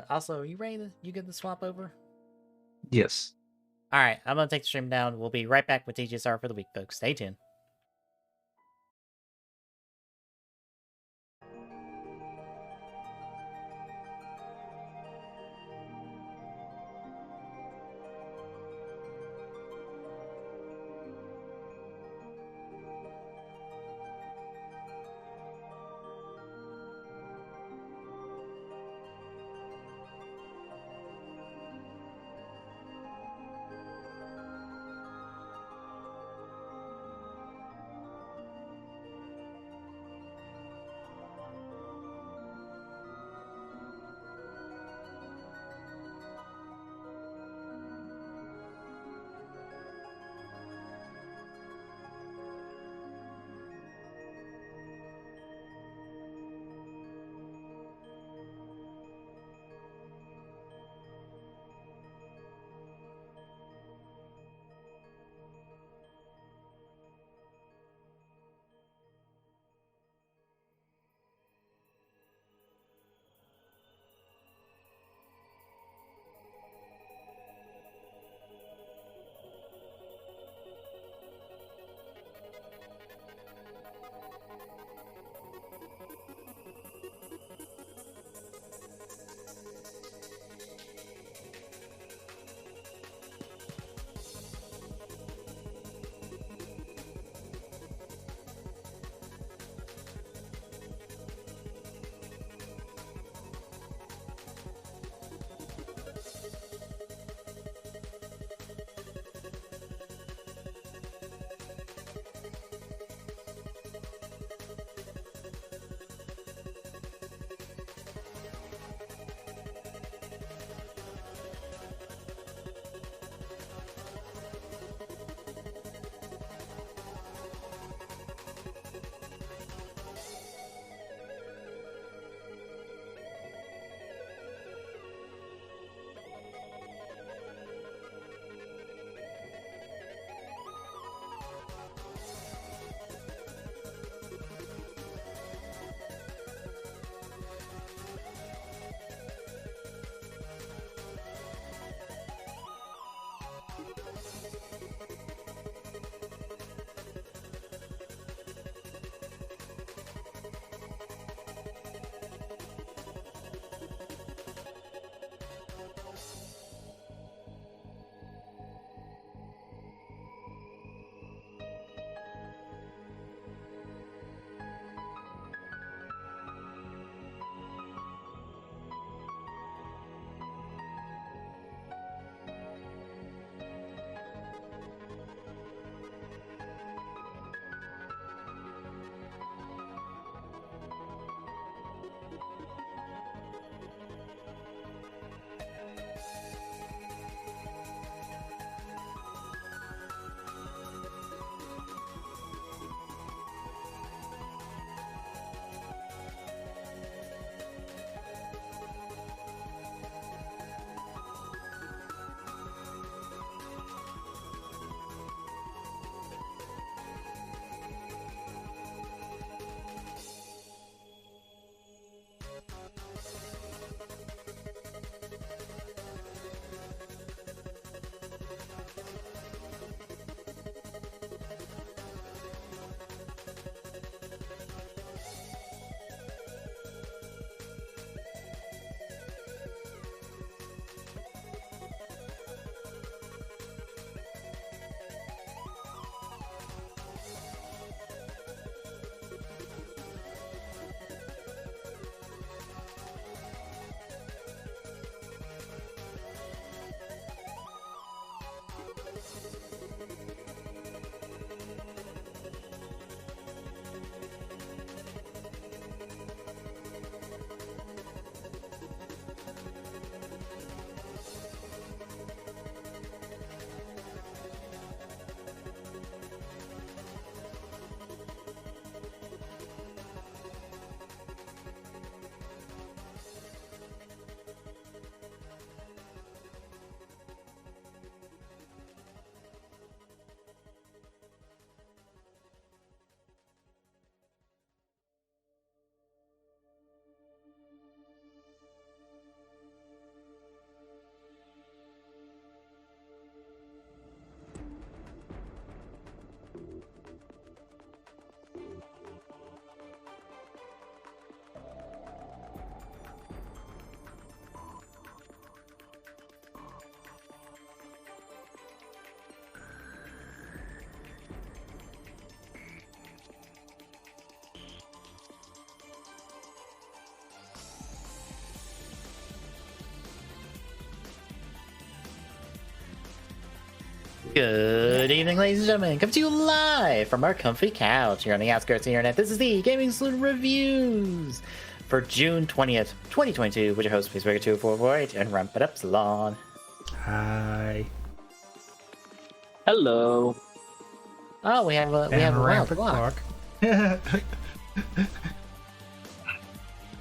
Also, are you ready to you get the swap over? Yes. All right, I'm gonna take the stream down. We'll be right back with TGSR for the week, folks. Stay tuned. Good evening, ladies and gentlemen. Come to you live from our comfy couch here on the outskirts of the internet. This is the Gaming Saloon Reviews for June 20th, 2022, with your host, PaceBreaker2448, and Ramp It Up Salon. Hi. Hello. Oh, we have a wild Glock.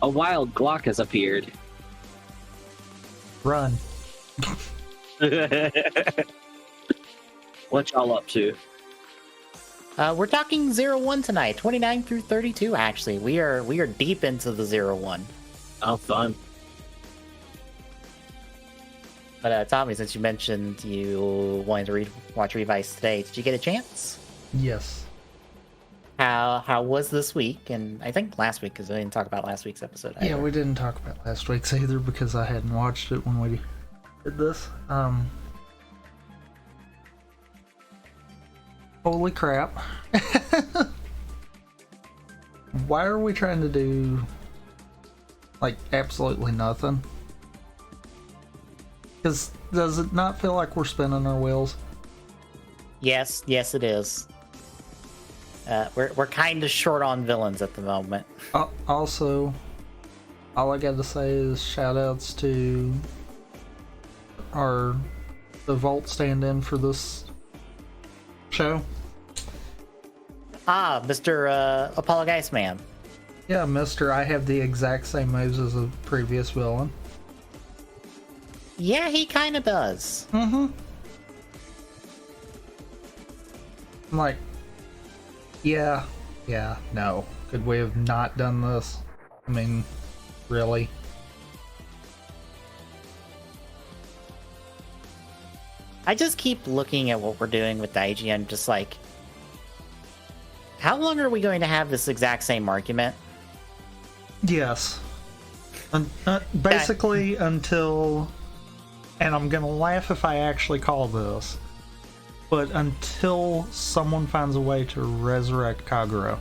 A wild Glock has appeared. Run. What y'all up to? We're talking 01 tonight, 29 through 32. Actually, we are deep into the 01. Oh, fun. But Tommy, since you mentioned you wanted to watch Reivews today, did you get a chance? Yes. How was this week? And I think last week, because I didn't talk about last week's episode either. Yeah, we didn't talk about last week's either because I hadn't watched it when we did this. Holy crap. Why are we trying to do, like, absolutely nothing? Because does it not feel like we're spinning our wheels? Yes, it is. We're kind of short on villains at the moment. Also, all I got to say is shout outs to the Vault stand-in for this show. Ah, Mr. Apollo Man. Yeah, Mr. I have the exact same moves as a previous villain. Yeah, he kind of does. Mm-hmm. I'm like, yeah, no. Could we have not done this? I mean, really? I just keep looking at what we're doing with Daiji and just like, how long are we going to have this exact same argument? Yes. Basically until, and I'm gonna laugh if I actually call this, but until someone finds a way to resurrect Kagura.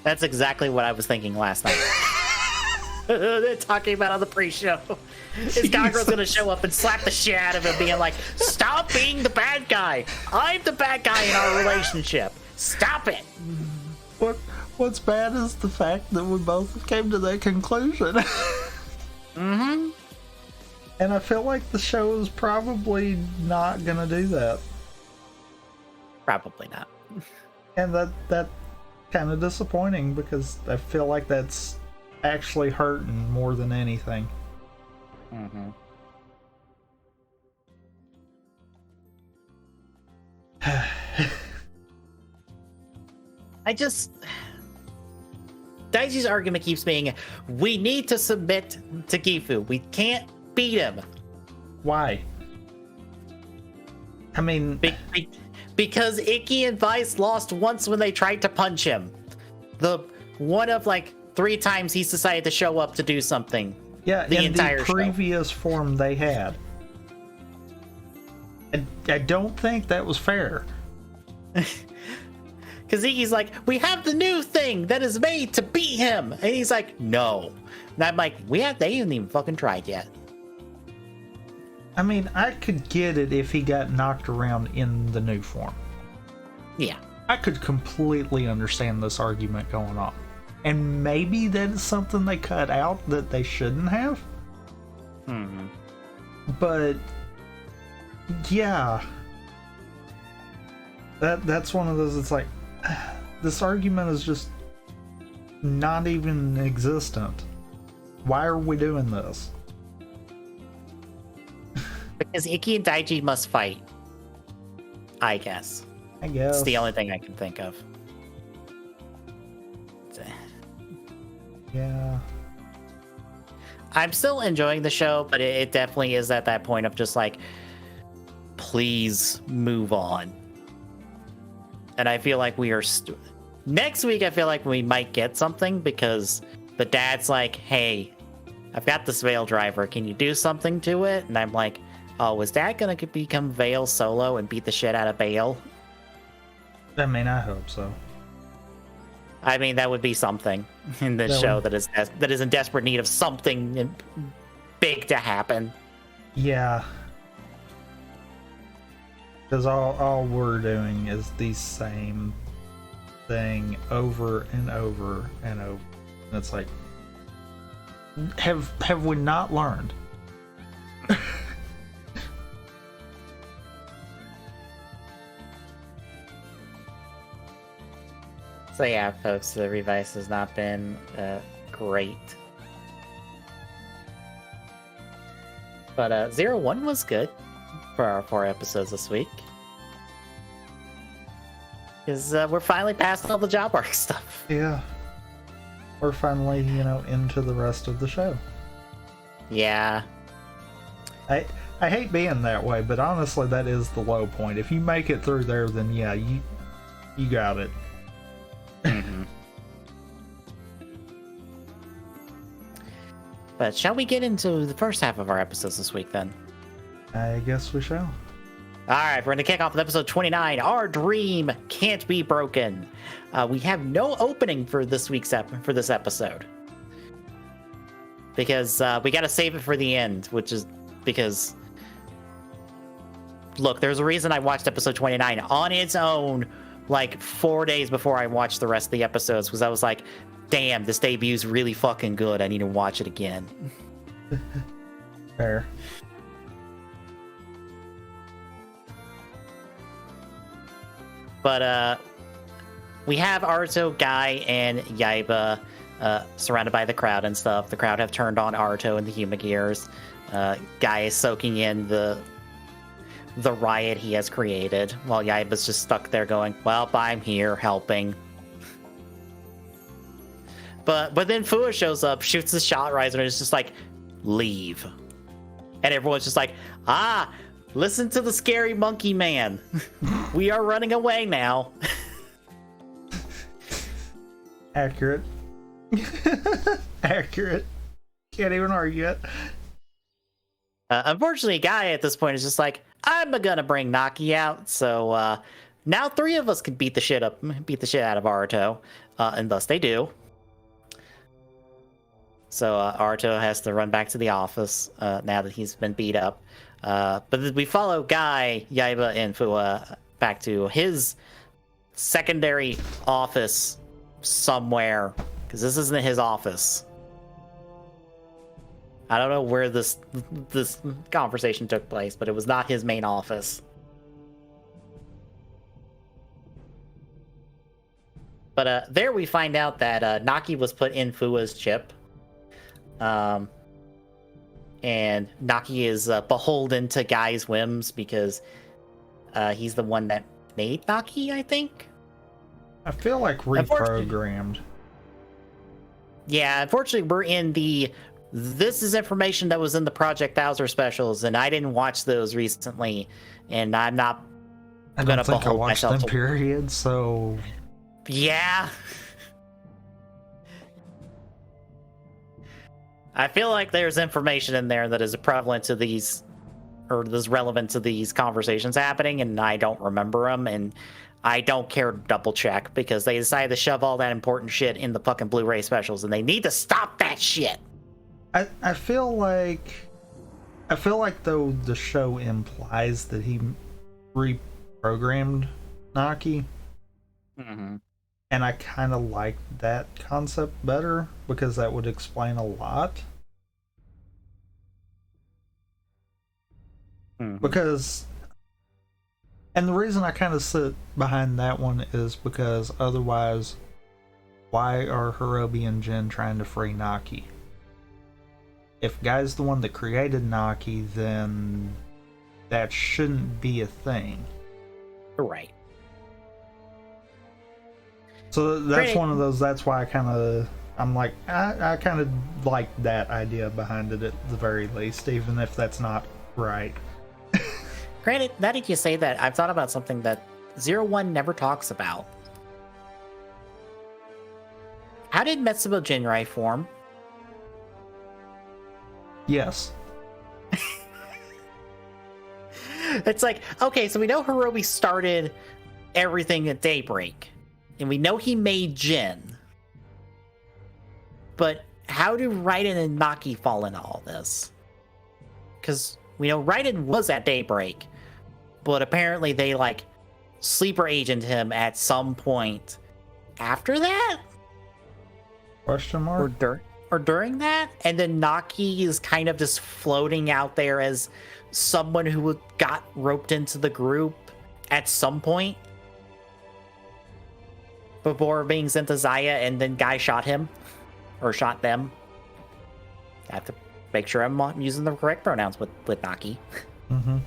That's exactly what I was thinking last night. They're talking about on the pre-show. Is Kagura's gonna show up and slap the shit out of him, being like, "Stop being the bad guy. I'm the bad guy in our relationship. Stop it." What's bad is the fact that we both came to that conclusion. Mm-hmm. And I feel like the show is probably not gonna do that. Probably not. And that kind of disappointing because I feel like that's actually hurting more than anything. Mm-hmm. Daiji's argument keeps being, we need to submit to Gifu. We can't beat him. Why? I mean... Because Ikki and Vice lost once when they tried to punch him. The one of like 3 times he's decided to show up to do something. Yeah, the entire the previous form they had. I don't think that was fair. Because Ikki's like, we have the new thing that is made to beat him. And he's like, no. And I'm like, they haven't even fucking tried yet. I mean, I could get it if he got knocked around in the new form. Yeah. I could completely understand this argument going on. And maybe that is something they cut out that they shouldn't have. Mm-hmm. But yeah. That's one of those, it's like, this argument is just not even existent. Why are we doing this? Because Ikki and Daiji must fight. I guess. It's the only thing I can think of. Yeah. I'm still enjoying the show, but it definitely is at that point of just like, please move on. And I feel like we are... Next week, I feel like we might get something because the dad's like, hey, I've got this Veil driver. Can you do something to it? And I'm like, oh, is Dad going to become Veil solo and beat the shit out of Veil? I mean, I hope so. I mean, that would be something in this show that is in desperate need of something big to happen. Yeah. Because all we're doing is the same thing over and over and over. And it's like, have we not learned? So yeah, folks, the Reivews has not been great. But 0-1 was good for our 4 episodes this week. Because we're finally past all the job arc stuff. Yeah. We're finally, into the rest of the show. Yeah. I hate being that way, but honestly, that is the low point. If you make it through there, then yeah, you got it. Mm-hmm. But shall we get into the first half of our episodes this week then? I guess we shall. Alright, we're going to kick off with episode 29. Our dream can't be broken. We have no opening for this episode. Because we got to save it for the end, which is because... Look, there's a reason I watched episode 29 on its own, like 4 days before I watched the rest of the episodes, because I was like, damn, this debute's really fucking good. I need to watch it again. Fair. But we have Aruto, Guy, and Yaiba surrounded by the crowd and stuff. The crowd have turned on Aruto and the Humagears. Guy is soaking in the riot he has created, while Yaiba's just stuck there going, well, I'm here helping. But then Fua shows up, shoots the shot riser, and it's just like, leave. And everyone's just like, listen to the scary monkey man. We are running away now. Accurate. Accurate. Can't even argue it. Unfortunately, Guy at this point is just like, I'm gonna bring Naki out, so now 3 of us can beat the shit out of Aruto, and thus they do. So Aruto has to run back to the office now that he's been beat up. But we follow Guy, Yaiba, and Fua back to his secondary office somewhere, because this isn't his office. I don't know where this conversation took place, but it was not his main office. But there we find out that Naki was put in Fua's chip. And Naki is beholden to Guy's whims because he's the one that made Naki, I think. I feel like reprogrammed. Yeah, unfortunately, we're in this is information that was in the Project Bowser specials, and I didn't watch those recently, and I'm not gonna think I behold watched myself them, period, so... Yeah. I feel like there's information in there that is prevalent to these, or is relevant to these conversations happening, and I don't remember them, and I don't care to double check, because they decided to shove all that important shit in the fucking Blu-ray specials, and they need to stop that shit! I feel like though the show implies that he reprogrammed Naki. Mm-hmm. And I kind of like that concept better, because that would explain a lot. Mm-hmm. Because, and the reason I kind of sit behind that one is because otherwise, why are Hirobi and Jin trying to free Naki? If Guy's the one that created Naki, then that shouldn't be a thing. Right. So that's one of those, that's why I'm like, I kind of like that idea behind it at the very least, even if that's not right. Granted, now that you say that, I've thought about something that 01 never talks about. How did Metsubo Jinrai form? Yes. It's like, okay, so we know Hirobi started everything at Daybreak, and we know he made Jin. But how do Raiden and Naki fall into all this? Because we know Raiden was at Daybreak, but apparently they like sleeper agent him at some point after that, Question mark? or during that, and then Naki is kind of just floating out there as someone who got roped into the group at some point before being sent to Zaya, and then guy shot him or shot them. I have to make sure I'm using the correct pronouns with Naki. Mm-hmm.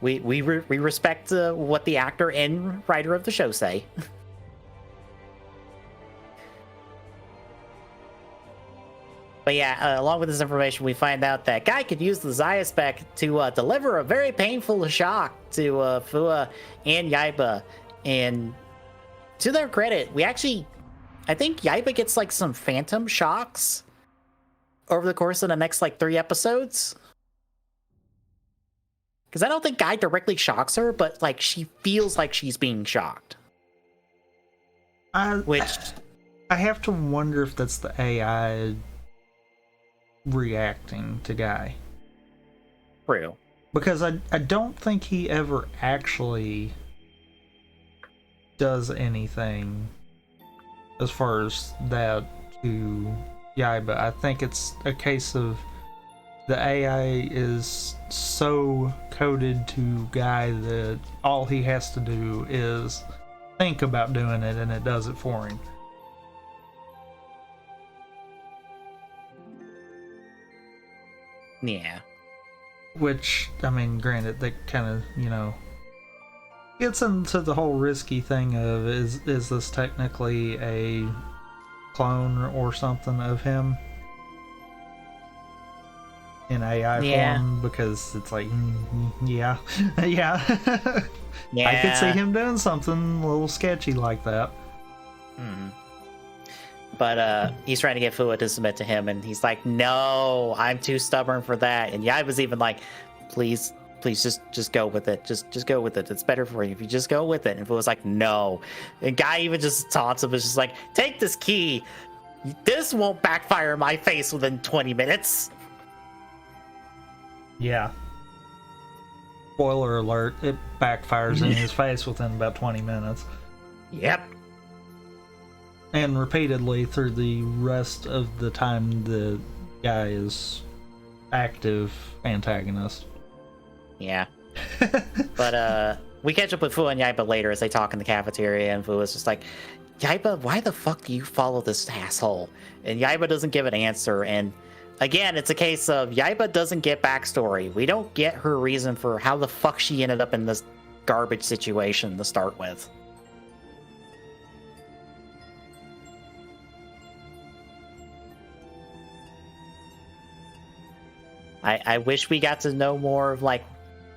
We respect what the actor and writer of the show say. But yeah, along with this information, we find out that Guy could use the Zaya spec to deliver a very painful shock to Fua and Yaiba. And to their credit, I think Yaiba gets like some phantom shocks over the course of the next like 3 episodes. Because I don't think Guy directly shocks her, but like she feels like she's being shocked. Which I have to wonder if that's the AI reacting to Guy. True. Because I don't think he ever actually does anything as far as that to Yaiba. I think it's a case of the AI is so coded to Guy that all he has to do is think about doing it and it does it for him. Yeah. Which, I mean, granted, that kind of, gets into the whole risky thing of is this technically a clone or something of him in AI form? Because it's like, yeah. Yeah. I could see him doing something a little sketchy like that. But he's trying to get Fua to submit to him, and he's like, no, I'm too stubborn for that. And Yaiba's even like, please just go with it. Just go with it. It's better for you if you just go with it. And Fua's like, no. And Guy even just taunts him. It's just like, take this key. This won't backfire in my face within 20 minutes. Yeah. Spoiler alert, it backfires in his face within about 20 minutes. Yep. And repeatedly through the rest of the time the Guy is active antagonist. Yeah. But we catch up with Fua and Yaiba later as they talk in the cafeteria, and Fua's just like, Yaiba, why the fuck do you follow this asshole? And Yaiba doesn't give an answer, and again, it's a case of Yaiba doesn't get backstory. We don't get her reason for how the fuck she ended up in this garbage situation to start with. I wish we got to know more of like,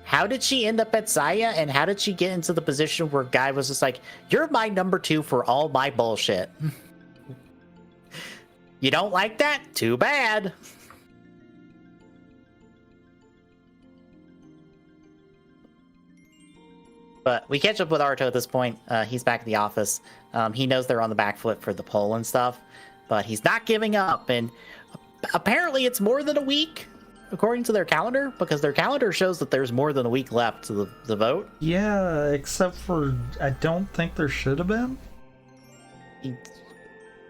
how did she end up at Zaya, and how did she get into the position where Guy was just like, you're my number 2 for all my bullshit. You don't like that? Too bad. But we catch up with Arto at this point. He's back at the office. He knows they're on the back foot for the poll and stuff, but he's not giving up. And apparently it's more than a week, according to their calendar, because their calendar shows that there's more than a week left to the vote. Yeah, except for I don't think there should have been.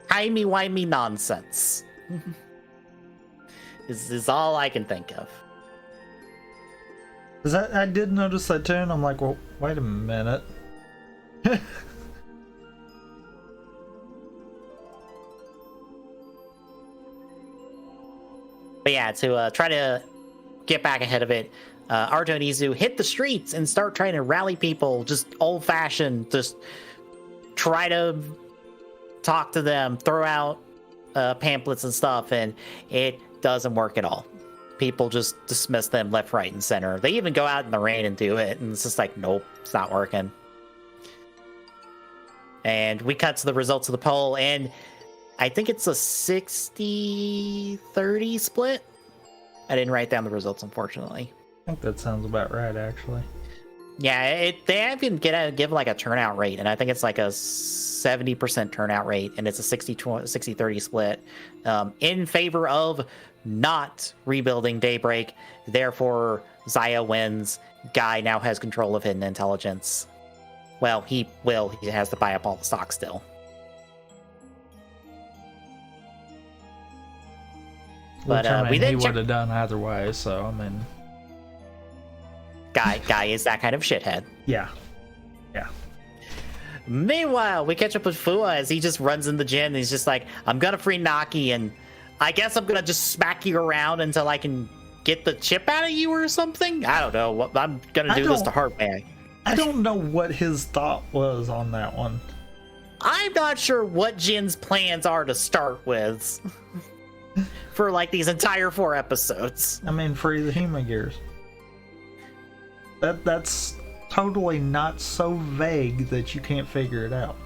Timey-wimey nonsense. is all I can think of. Because I did notice that too, and I'm like, well, wait a minute. But yeah, to try to get back ahead of it, Arto and Izu hit the streets and start trying to rally people, just old-fashioned, just try to talk to them, throw out pamphlets and stuff, and it doesn't work at all. People just dismiss them left, right, and center. They even go out in the rain and do it, and it's just like, nope, it's not working. And we cut to the results of the poll, and I think it's a 60-30 split. I didn't write down the results, unfortunately. I think that sounds about right, actually. Yeah, they even give like a turnout rate, and I think it's like a 70% turnout rate, and it's a 60-30 split in favor of not rebuilding Daybreak. Therefore, Zaya wins. Guy now has control of hidden intelligence. Well, he has to buy up all the stock still. But he would have done either way, so I mean, Guy is that kind of shithead. Yeah. Meanwhile, we catch up with Fua as he just runs in the gym and he's just like, I'm gonna free Naki, and I guess I'm gonna just smack you around until I can get the chip out of you or something. I don't know. I'm gonna do this the hard way. I don't know what his thought was on that one. I'm not sure what Jin's plans are to start with for like these entire 4 episodes. I mean, free the Humagears. That's totally not so vague that you can't figure it out.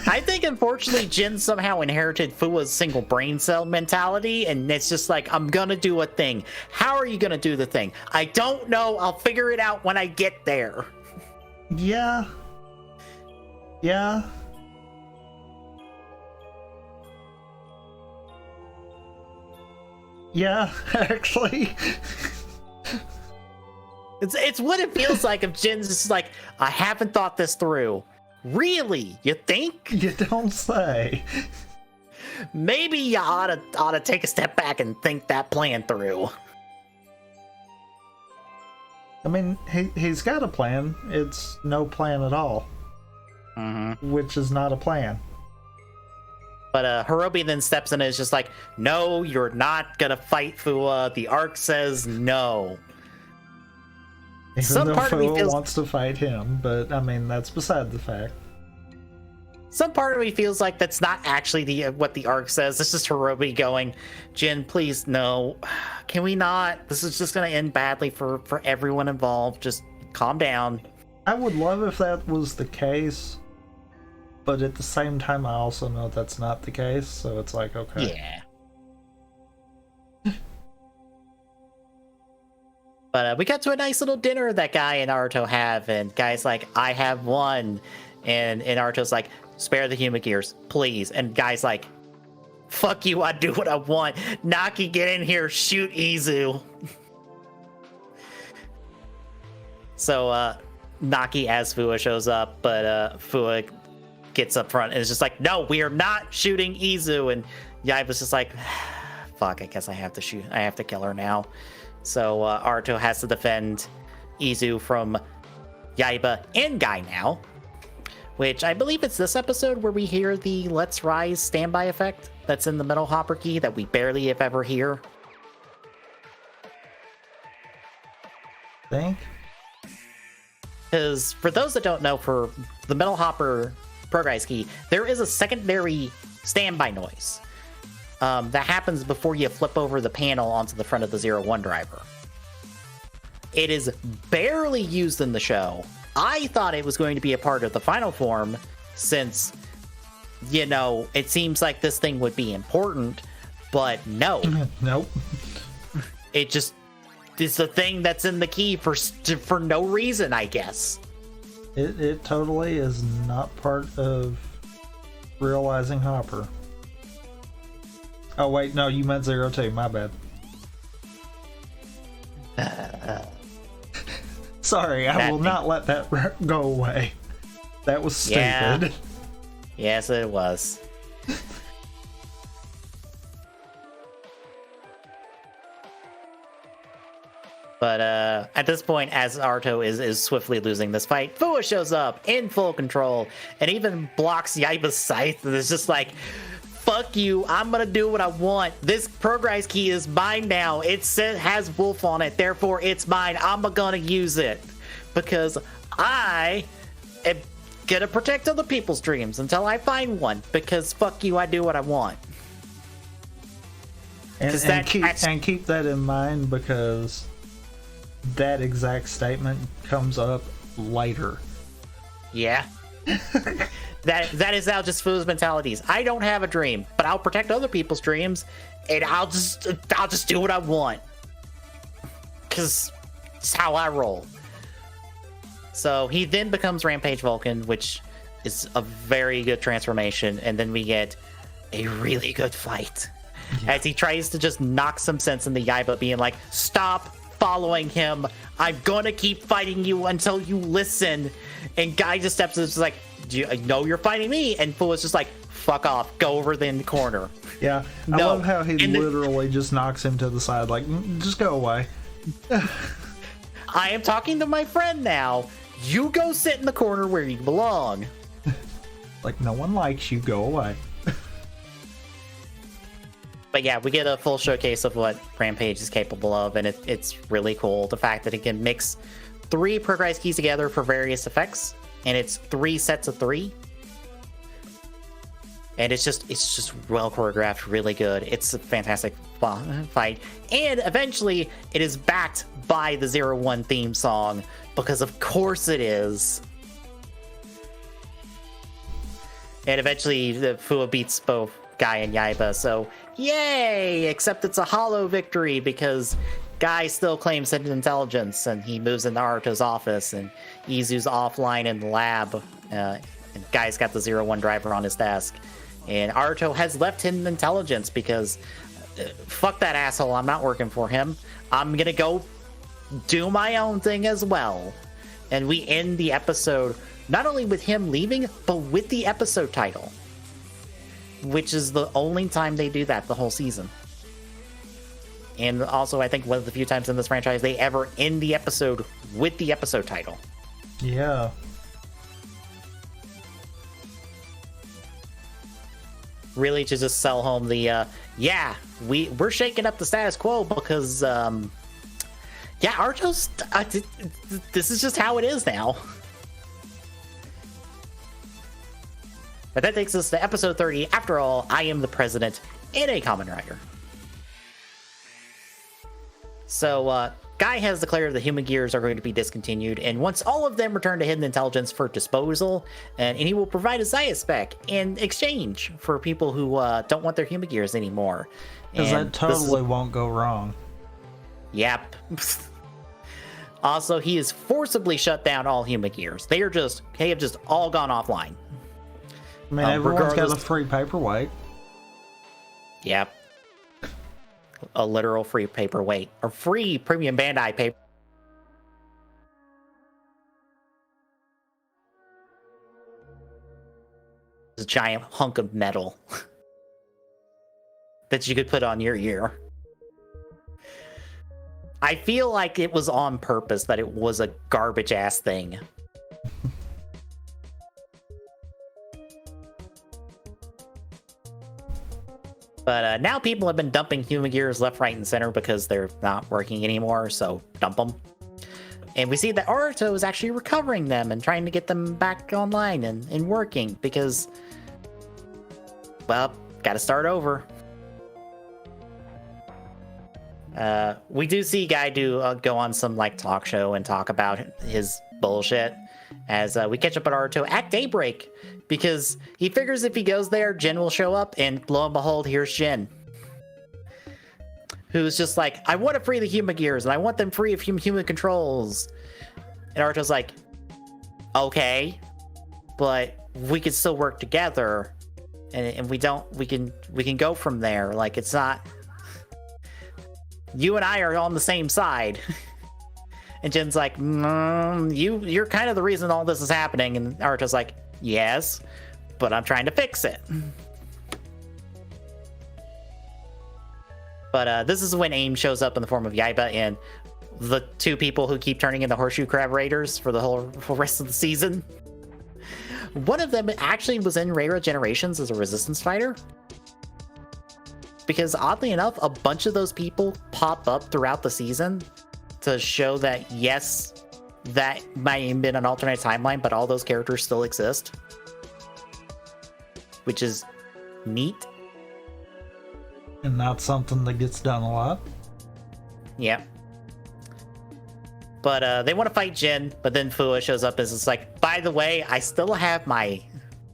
I think, unfortunately, Jin somehow inherited Fua's single brain cell mentality, and it's just like, I'm gonna do a thing. How are you gonna do the thing? I don't know. I'll figure it out when I get there. Yeah, actually. It's what it feels like if Jin's just like, I haven't thought this through. Really? You think? You don't say. Maybe you ought to take a step back and think that plan through. I mean, he's got a plan. It's no plan at all. Mm-hmm. Which is not a plan. But Hirobi then steps in and is just like, no, you're not gonna fight Fua. The arc says no. Even Some though part of me Fua feels wants to fight him, but I mean, that's beside the fact. Some part of me feels like that's not actually what the arc says. This is Hirobi going, Jin, please, no. Can we not? This is just going to end badly for everyone involved. Just calm down. I would love if that was the case, but at the same time, I also know that's not the case, so it's like, okay. Yeah. But we got to a nice little dinner that Guy and Naruto have, and Guy's like, I have one. And Naruto's like, spare the Humagears, please. And Guy's like, fuck you, I do what I want. Naki, get in here, shoot Izu. So Naki as Fua shows up, but Fua gets up front and is just like, no, we are not shooting Izu. And Yaiba's just like, fuck, I guess I have to shoot. I have to kill her now. So Naruto has to defend Izu from Yaiba and Guy now. Which I believe it's this episode where we hear the Let's Rise standby effect that's in the Metal Hopper key that we barely if ever hear. Think? Because for those that don't know, for the Metal Hopper progress key, there is a secondary standby noise that happens before you flip over the panel onto the front of the 01 driver. It is barely used in the show. I thought it was going to be a part of the final form since, you know, it seems like this thing would be important, but no. Nope. It just is the thing that's in the key for no reason, I guess. It totally is not part of realizing Hopper. Oh, wait, no, you meant 02, my bad. Sorry, I will not let that go away. That was stupid. Yeah. Yes, it was. But at this point, as Naruto is swiftly losing this fight, Fua shows up in full control and even blocks Yaiba's scythe and is just like, fuck you, I'm gonna do what I want. This progress key is mine now. It has wolf on it, therefore it's mine. I'm gonna use it because I am gonna protect other people's dreams until I find one, because fuck you, I do what I want. And keep that in mind, because that exact statement comes up later. Yeah. That is now just Fua's mentalities. I don't have a dream, but I'll protect other people's dreams, and I'll just do what I want, because it's how I roll. So he then becomes Rampage Vulcan, which is a very good transformation, and then we get a really good fight as he tries to just knock some sense in the Yaiba, being like, stop following him, I'm gonna keep fighting you until you listen. And Guy just steps in and is like, do you know you're fighting me? And Fu is just like, fuck off, go over in the corner. Yeah, I love how he literally just knocks him to the side, like, just go away. I am talking to my friend now, you go sit in the corner where you belong. Like, no one likes you, go away. But yeah, we get a full showcase of what Rampage is capable of, and it's really cool. The fact that it can mix 3 progress keys together for various effects, and it's 3 sets of 3. And it's just well choreographed, really good. It's a fantastic fight. And eventually, it is backed by the 01 theme song, because of course it is. And eventually, the Fua beats both Guy and Yaiba, so yay! Except it's a hollow victory because Guy still claims hidden intelligence, and he moves into Naruto's office, and Izu's offline in the lab, and Guy's got the 01 driver on his desk. And Naruto has left hidden intelligence because fuck that asshole, I'm not working for him. I'm gonna go do my own thing as well. And we end the episode not only with him leaving, but with the episode title, which is the only time they do that the whole season. And also, I think one of the few times in this franchise they ever end the episode with the episode title. Yeah. Really to just sell home the, we're shaking up the status quo because, Naruto's, this is just how it is now. But that takes us to episode 30. After all, I am the president and a Kamen Rider. So, Guy has declared the human gears are going to be discontinued, and wants all of them returned to hidden intelligence for disposal, and he will provide a Zaya spec in exchange for people who don't want their human gears anymore. Because that totally won't go wrong. Yep. Also, he has forcibly shut down all human gears. They have just all gone offline. I mean, everyone's got a free paperweight. Yep. A literal free paperweight. Or free premium Bandai paper. A giant hunk of metal that you could put on your ear. I feel like it was on purpose that it was a garbage ass thing. But now people have been dumping human gears left, right, and center because they're not working anymore, so dump them. And we see that Naruto is actually recovering them and trying to get them back online and working because, well, gotta start over. We do see Guy go on some like talk show and talk about his bullshit as we catch up at Naruto at daybreak, because he figures if he goes there, Jin will show up, and lo and behold, here's Jin, who's just like, I want to free the human gears, and I want them free of human controls. And Naruto's like, okay, but we can still work together, and we can go from there. Like, it's not, you and I are on the same side. And Jin's like, you're kind of the reason all this is happening. And Naruto's like, yes, but I'm trying to fix it. But this is when AIM shows up in the form of Yaiba and the 2 people who keep turning into Horseshoe Crab Raiders for the whole rest of the season. One of them actually was in Reira Generations as a resistance fighter. Because oddly enough, a bunch of those people pop up throughout the season to show that, yes, that might have been an alternate timeline, but all those characters still exist. Which is neat. And not something that gets done a lot. Yeah. But they want to fight Jin, but then Fua shows up as it's like, by the way, I still have my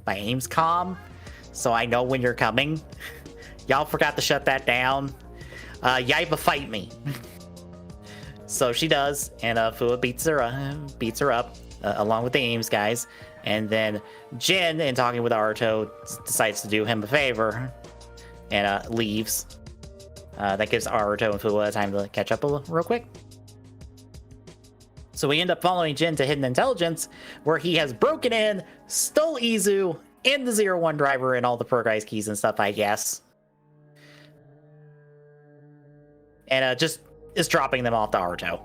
aim's comm, so I know when you're coming. Y'all forgot to shut that down. Yaiba, fight me. So she does, and Fua beats her up. along with the Ames guys. And then Jin, in talking with Naruto, decides to do him a favor and leaves. That gives Naruto and Fuwa time to catch up real quick. So we end up following Jin to Hidden Intelligence, where he has broken in, stole Izu and the 01 driver and all the progress keys and stuff, I guess. And just is dropping them off to Naruto.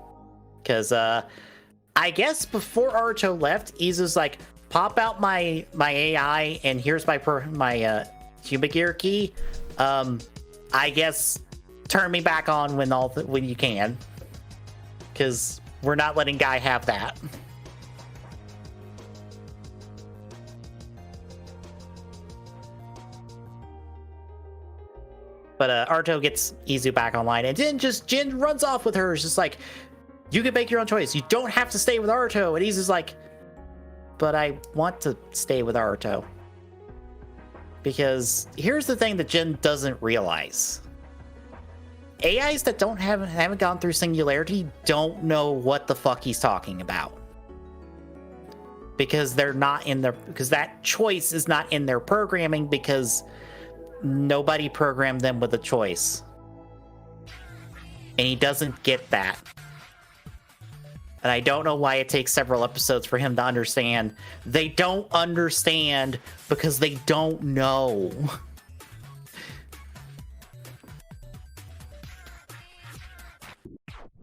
Because I guess before Naruto left, Izu's like, pop out my AI and here's my human gear key. I guess turn me back on when you can. Because we're not letting Guy have that. But Naruto gets Izu back online, and then Jin runs off with her. It's just like, you can make your own choice. You don't have to stay with Naruto. And Izu's like, but I want to stay with Naruto. Because here's the thing that Jin doesn't realize. AIs that haven't gone through Singularity don't know what the fuck he's talking about. Because they're not in their, because that choice is not in their programming, because nobody programmed them with a choice. And he doesn't get that. And I don't know why it takes several episodes for him to understand. They don't understand because they don't know.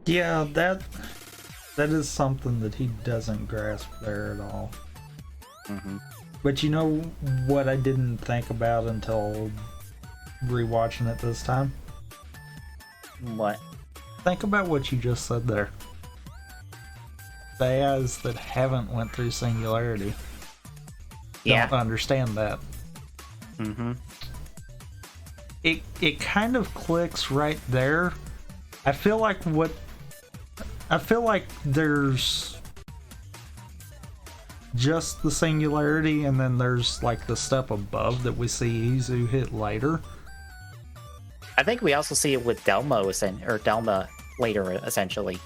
Yeah, that is something that he doesn't grasp there at all. Mm-hmm. But you know what I didn't think about until rewatching it this time? What? Think about what you just said there. The AIs that haven't went through Singularity don't understand that. Mm-hmm. It kind of clicks right there. I feel like there's just the Singularity, and then there's like the step above that we see Izu hit later. I think we also see it with Delma later, essentially.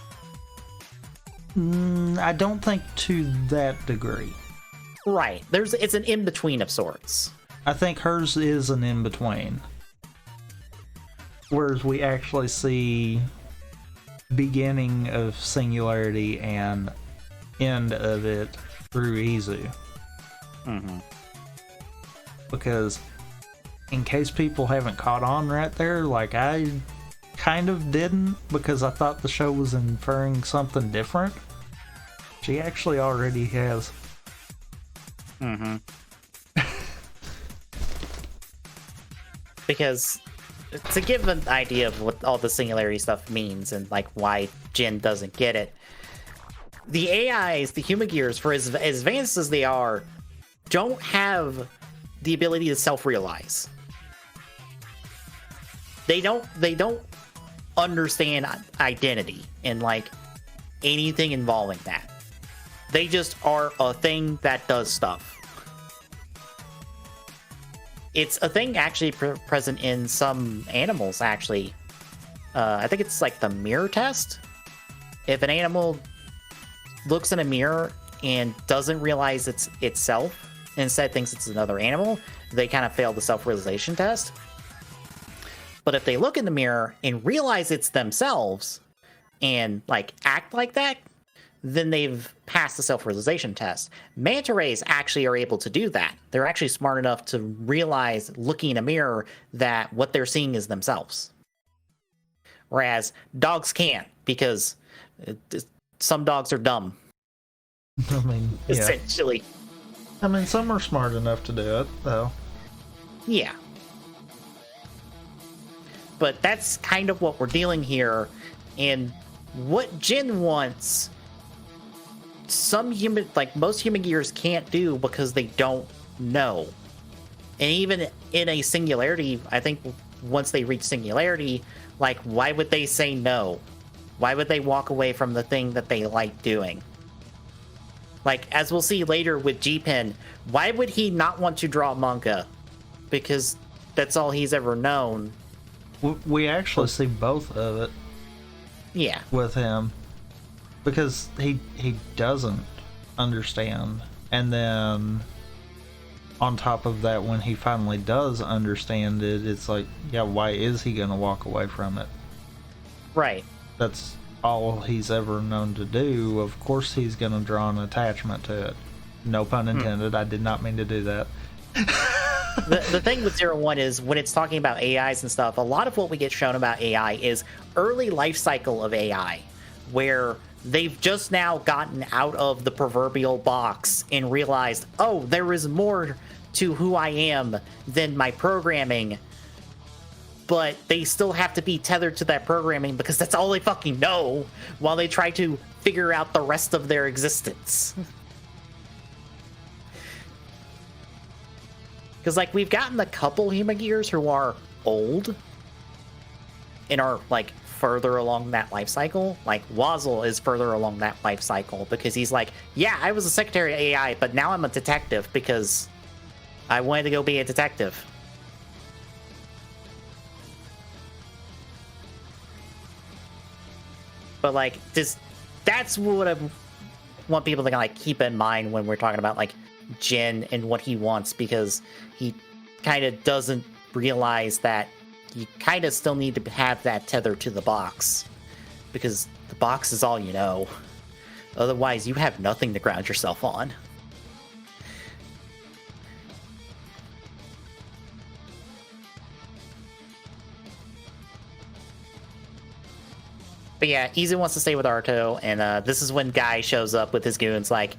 I don't think to that degree. Right. It's an in-between of sorts. I think hers is an in-between. Whereas we actually see beginning of Singularity and end of it through Izu. Mm-hmm. Because in case people haven't caught on right there, like I kind of didn't, because I thought the show was inferring something different. She actually already has. Mm-hmm. Because to give an idea of what all the Singularity stuff means and like why Jin doesn't get it, the AIs, the human gears, for as advanced as they are, don't have the ability to self-realize. They don't understand identity and like anything involving that. They just are a thing that does stuff. It's a thing actually present in some animals, actually. I think it's like the mirror test. If an animal looks in a mirror and doesn't realize it's itself, and instead thinks it's another animal, they kind of fail the self-realization test. But if they look in the mirror and realize it's themselves and like act like that, then they've passed the self-realization test. Manta rays actually are able to do that. They're actually smart enough to realize, looking in a mirror, that what they're seeing is themselves. Whereas dogs can't, because some dogs are dumb. I mean, yeah. Essentially. I mean, some are smart enough to do it, though. Yeah. But that's kind of what we're dealing here. And what Jin wants, most human gears can't do because they don't know. And even in a Singularity, I think once they reach Singularity, like, why would they say no? Why would they walk away from the thing that they like doing? Like, as we'll see later with G-Pen, why would he not want to draw manga? Because that's all he's ever known. We actually see both of it. Yeah. With him. Because he doesn't understand. And then on top of that, when he finally does understand it, it's like, yeah, why is he gonna walk away from it? Right. That's all he's ever known to do. Of course he's gonna draw an attachment to it. No pun intended. I did not mean to do that. The thing with 01 is when it's talking about AIs and stuff, a lot of what we get shown about AI is early life cycle of AI, where they've just now gotten out of the proverbial box and realized, oh, there is more to who I am than my programming, but they still have to be tethered to that programming because that's all they fucking know while they try to figure out the rest of their existence. Because, like, we've gotten a couple Humagears who are old and are, like, further along that life cycle. Like, Wazzle is further along that life cycle because he's like, yeah, I was a secretary of AI, but now I'm a detective because I wanted to go be a detective. But, like, that's what I want people to, like, keep in mind when we're talking about, like, Jin and what he wants, because he kind of doesn't realize that you kind of still need to have that tether to the box, because the box is all you know. Otherwise, you have nothing to ground yourself on. But yeah, Izu wants to stay with Arto, and this is when Guy shows up with his goons like,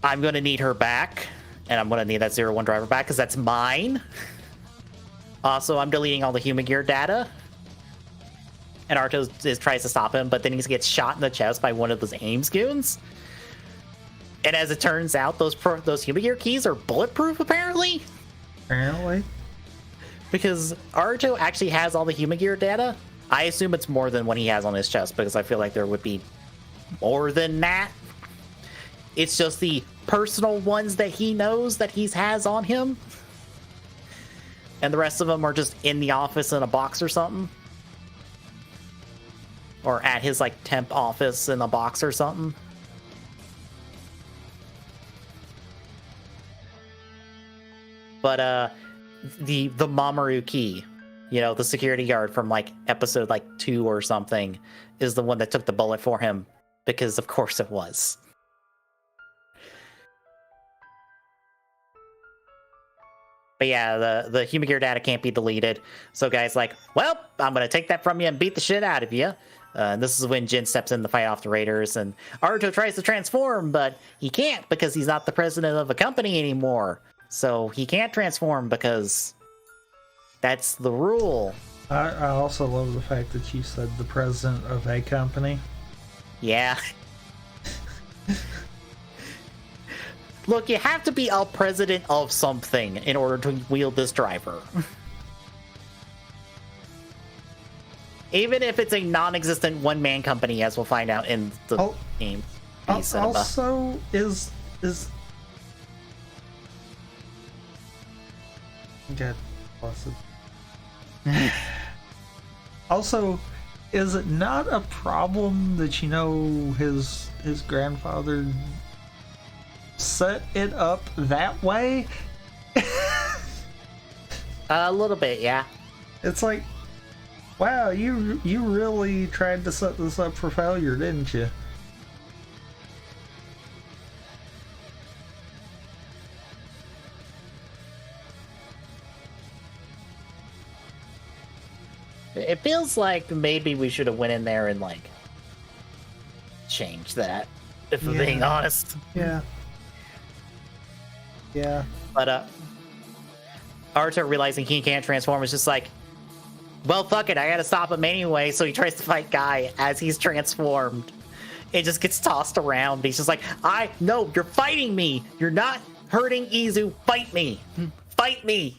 I'm going to need her back, and I'm going to need that 01 driver back because that's mine. Also, I'm deleting all the human gear data. And Arto tries to stop him, but then he gets shot in the chest by one of those Ames goons. And as it turns out, those human gear keys are bulletproof, apparently. Apparently. Because Arto actually has all the human gear data. I assume it's more than what he has on his chest, because I feel like there would be more than that. It's just the personal ones that he knows that he has on him. And the rest of them are just in the office in a box or something. Or at his, like, temp office in a box or something. But, the Mamoru key, you know, the security guard from, like, episode, like, 2 or something, is the one that took the bullet for him. Because, of course, it was. But yeah, the human gear data can't be deleted. So Guy's like, well, I'm going to take that from you and beat the shit out of you. And this is when Jin steps in to fight off the Raiders. And Arto tries to transform, but he can't because he's not the president of a company anymore. So he can't transform because that's the rule. I also love the fact that you said the president of a company. Yeah. Look, you have to be a president of something in order to wield this driver. Even if it's a non-existent one-man company, as we'll find out in the game. Also, is God bless it. Also, is it not a problem that, you know, his grandfather set it up that way? A little bit, yeah. It's like, wow, you really tried to set this up for failure, didn't you? It feels like maybe we should have went in there and, like, changed that, if we're being honest. Yeah. Yeah. But, Arto realizing he can't transform is just like, well, fuck it, I gotta stop him anyway, so he tries to fight Guy as he's transformed. It just gets tossed around. He's just like, no, you're fighting me! You're not hurting Izu, fight me! Fight me!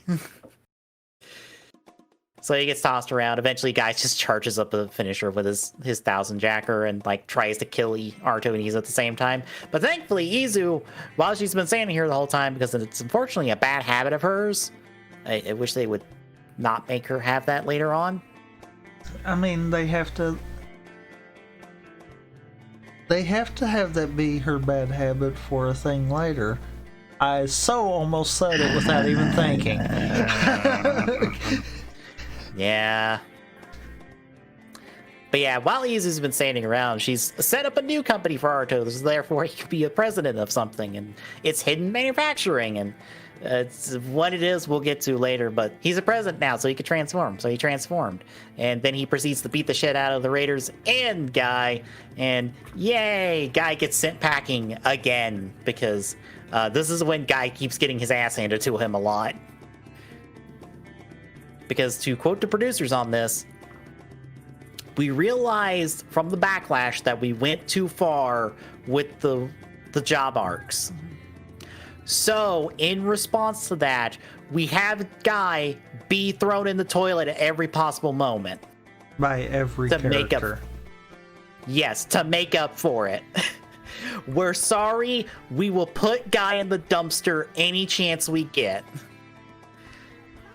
So he gets tossed around. Eventually, Guy just charges up the finisher with his 1000 Jacker and, like, tries to kill Arto and Izu at the same time. But thankfully, Izu, while she's been standing here the whole time, because it's unfortunately a bad habit of hers, I wish they would not make her have that later on. I mean, they have to... They have to have that be her bad habit for a thing later. I so almost said it without even thinking. Yeah. But yeah, while Izu's been standing around, she's set up a new company for Arto, therefore he could be a president of something, and it's hidden manufacturing, and it's what it is we'll get to later, but he's a president now, so he could transform, so he transformed. And then he proceeds to beat the shit out of the Raiders and Guy, and yay, Guy gets sent packing again, because this is when Guy keeps getting his ass handed to him a lot. Because to quote the producers on this, we realized from the backlash that we went too far with the job arcs. So, in response to that, we have Guy be thrown in the toilet at every possible moment. By every to character. Make up, yes, to make up for it. We're sorry, we will put Guy in the dumpster any chance we get.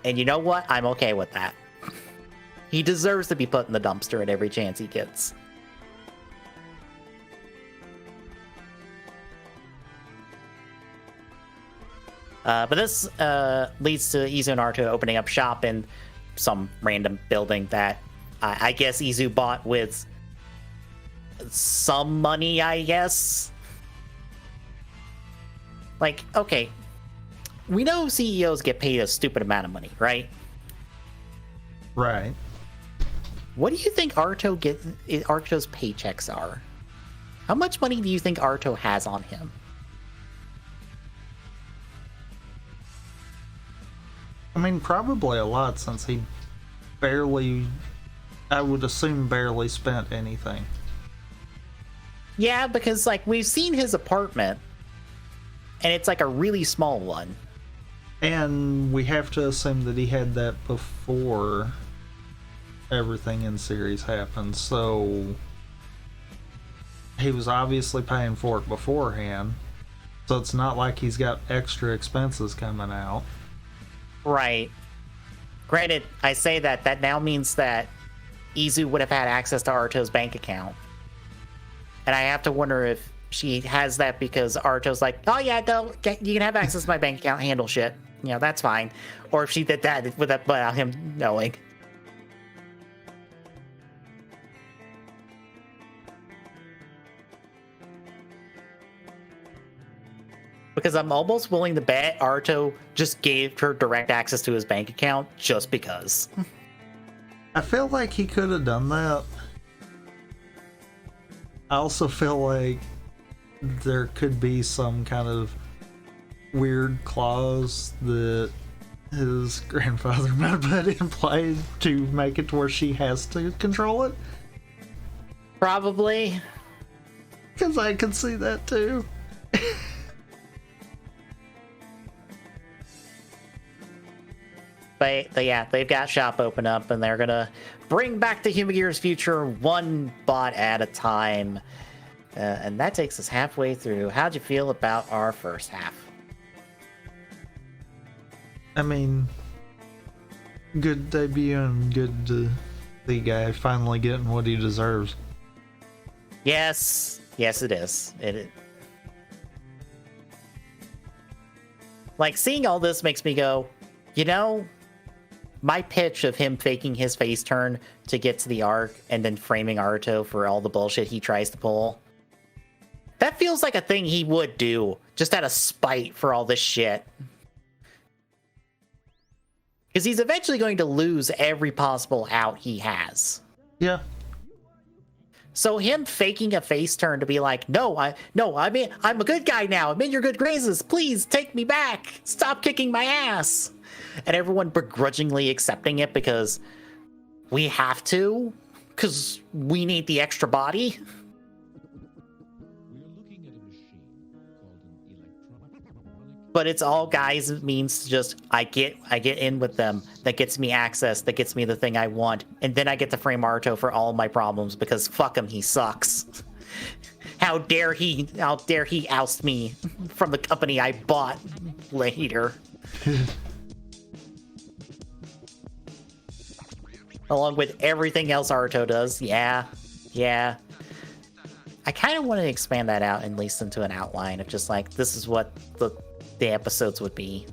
And you know what? I'm okay with that. He deserves to be put in the dumpster at every chance he gets. But this leads to Izu and Naruto opening up shop in some random building that I guess Izu bought with some money, I guess. Like, okay, we know CEOs get paid a stupid amount of money, right? Right. What do you think Arto's paychecks are? How much money do you think Arto has on him? I mean, probably a lot, since he barely, I would assume, barely spent anything. Yeah, because, like, we've seen his apartment, and it's, like, a really small one. And we have to assume that he had that before everything in series happened, so he was obviously paying for it beforehand, so it's not like he's got extra expenses coming out. Right. Granted, I say that now means that Izu would have had access to Arto's bank account. And I have to wonder if she has that because Arto's like, oh yeah, no, you can have access to my bank account, handle shit. You know, that's fine. Or if she did that without him knowing. Because I'm almost willing to bet Arto just gave her direct access to his bank account just because. I feel like he could have done that. I also feel like there could be some kind of weird clause that his grandfather might put in play to make it to where she has to control it. Probably. Because I can see that too. But yeah, they've got shop open up, and they're gonna bring back the Human Gears future one bot at a time. And that takes us halfway through. How'd you feel about our first half? I mean, good debut and good to see Guy finally getting what he deserves. Yes, it is. Like, seeing all this makes me go, you know, my pitch of him faking his face turn to get to the arc and then framing Naruto for all the bullshit he tries to pull, that feels like a thing he would do, just out of spite for all this shit. Because he's eventually going to lose every possible out he has. Yeah. So him faking a face turn to be like, I'm a good guy now. I'm in your good graces. Please take me back. Stop kicking my ass. And everyone begrudgingly accepting it because we have to, because we need the extra body. But it's all Guy's means to just, I get in with them. That gets me access. That gets me the thing I want. And then I get to frame Naruto for all of my problems because fuck him, he sucks. How dare he oust me from the company I bought later. Along with everything else Naruto does. Yeah. I kind of want to expand that out at least into an outline of just like, this is what the episodes would be.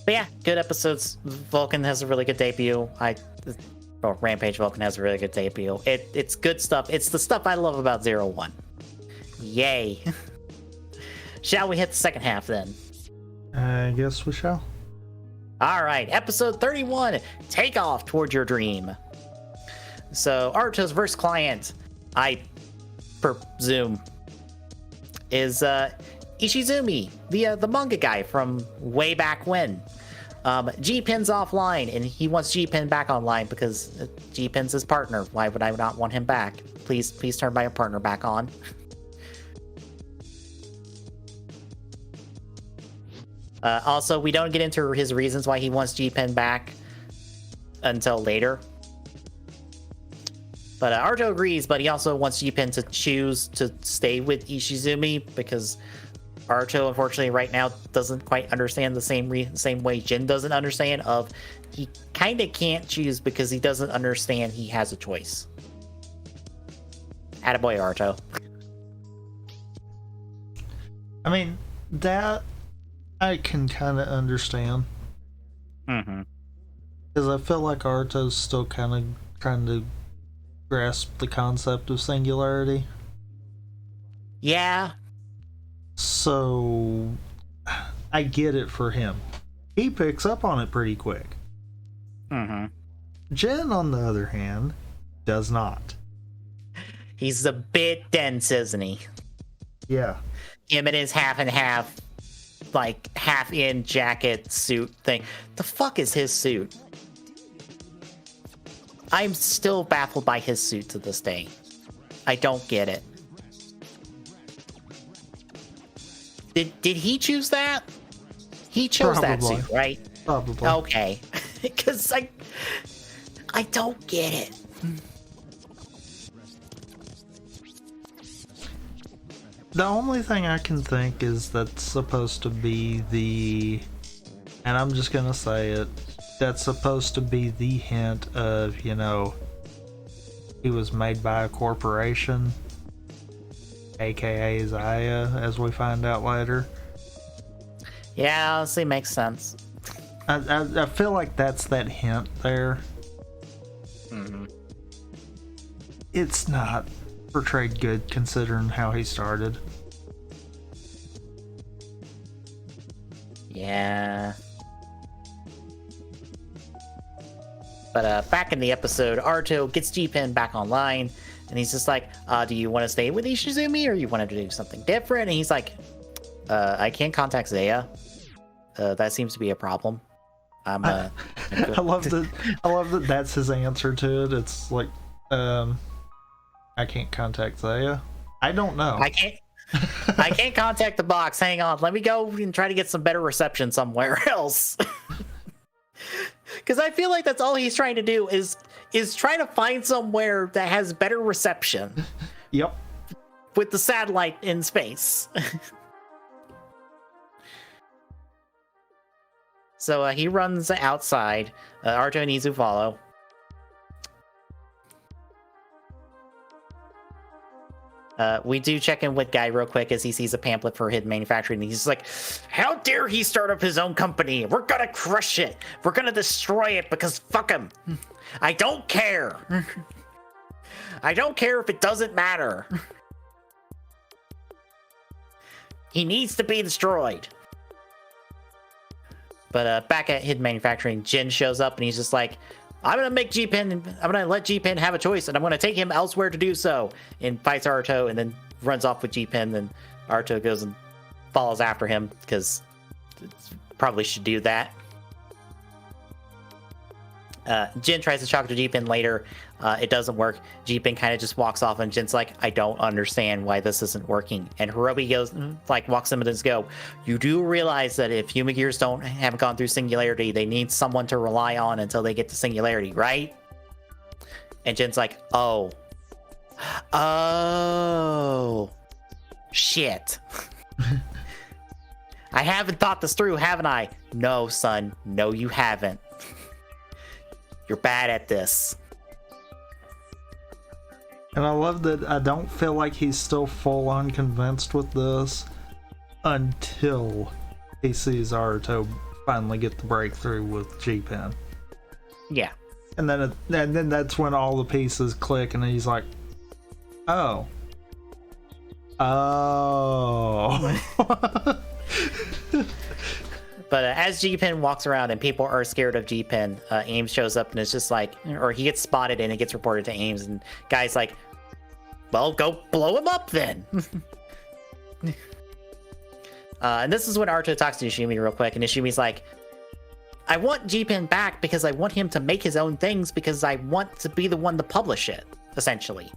But yeah, good episodes. Vulcan has a really good debut. Rampage Vulcan has a really good debut. It's good stuff. It's the stuff I love about 01. Yay. Shall we hit the second half then? I guess we shall. All right, episode 31, Take Off Toward Your Dream. So, Aruto's first client, I presume, is Ishizumi, the manga guy from way back when. G-Pin's offline, and he wants G-Pin back online because G-Pin's his partner. Why would I not want him back? Please turn my partner back on. Also, we don't get into his reasons why he wants G-Pen back until later. But Aruto agrees, but he also wants G-Pen to choose to stay with Ishizumi because Aruto, unfortunately, right now doesn't quite understand the same way Jin doesn't understand. Of he kind of can't choose because he doesn't understand he has a choice. Attaboy, Aruto. I mean, that I can kind of understand. Mm-hmm. Because I feel like Aruto's still kind of trying to grasp the concept of singularity. Yeah. So, I get it for him. He picks up on it pretty quick. Mm-hmm. Jin, on the other hand, does not. He's a bit dense, isn't he? Yeah. Him and his half and half, like half-in jacket suit thing. The fuck is his suit? I'm still baffled by his suit to this day. I don't get it. Did he choose that? He chose that Probably. suit, right? Probably. Okay. Because I don't get it. The only thing I can think is that's supposed to be and I'm just gonna say it, that's supposed to be the hint of, he was made by a corporation, aka Zaya, as we find out later. Yeah, honestly, makes sense. I feel like that's that hint there. Mm-hmm. It's not portrayed good considering how he started. Yeah. But back in the episode, Aruto gets G-Pen back online, and he's just like, do you want to stay with Ishizumi, or you want to do something different? And he's like, I can't contact Zaya. That seems to be a problem. I love that that's his answer to it. It's like, I can't contact Zaya. I don't know. I can't contact the box. Hang on. Let me go and try to get some better reception somewhere else. Because I feel like that's all he's trying to do is trying to find somewhere that has better reception. Yep. With the satellite in space. So he runs outside. Aruto and Izu follow. We do check in with Guy real quick as he sees a pamphlet for hidden manufacturing. And he's like, how dare he start up his own company? We're gonna crush it. We're gonna destroy it because fuck him. I don't care. I don't care if it doesn't matter. He needs to be destroyed. But back at hidden manufacturing, Jin shows up and he's just like, I'm gonna let G-Pen have a choice, and I'm gonna take him elsewhere to do so. And fights Aruto, and then runs off with G-Pen. Then Aruto goes and follows after him because probably should do that. Jin tries to talk to G-Pen later. It doesn't work. G-Pen kind of just walks off, and Jin's like, I don't understand why this isn't working. And Hirobi goes, walks him and says, go, you do realize that if human gears haven't gone through singularity, they need someone to rely on until they get to singularity, right? And Jin's like, oh, shit. I haven't thought this through, haven't I? No, son. No, you haven't. You're bad at this. And I love that I don't feel like he's still full on convinced with this until he sees Aruto finally get the breakthrough with G-Pen. Yeah. And then that's when all the pieces click and he's like, oh. Oh. But as G-Pen walks around and people are scared of G-Pen, Ames shows up and it's just like, or he gets spotted and it gets reported to Ames, and guy's like, well, go blow him up then. And this is when Aruto talks to Ishimi real quick, and Ishimi's like, I want G-Pen back because I want him to make his own things because I want to be the one to publish it, essentially.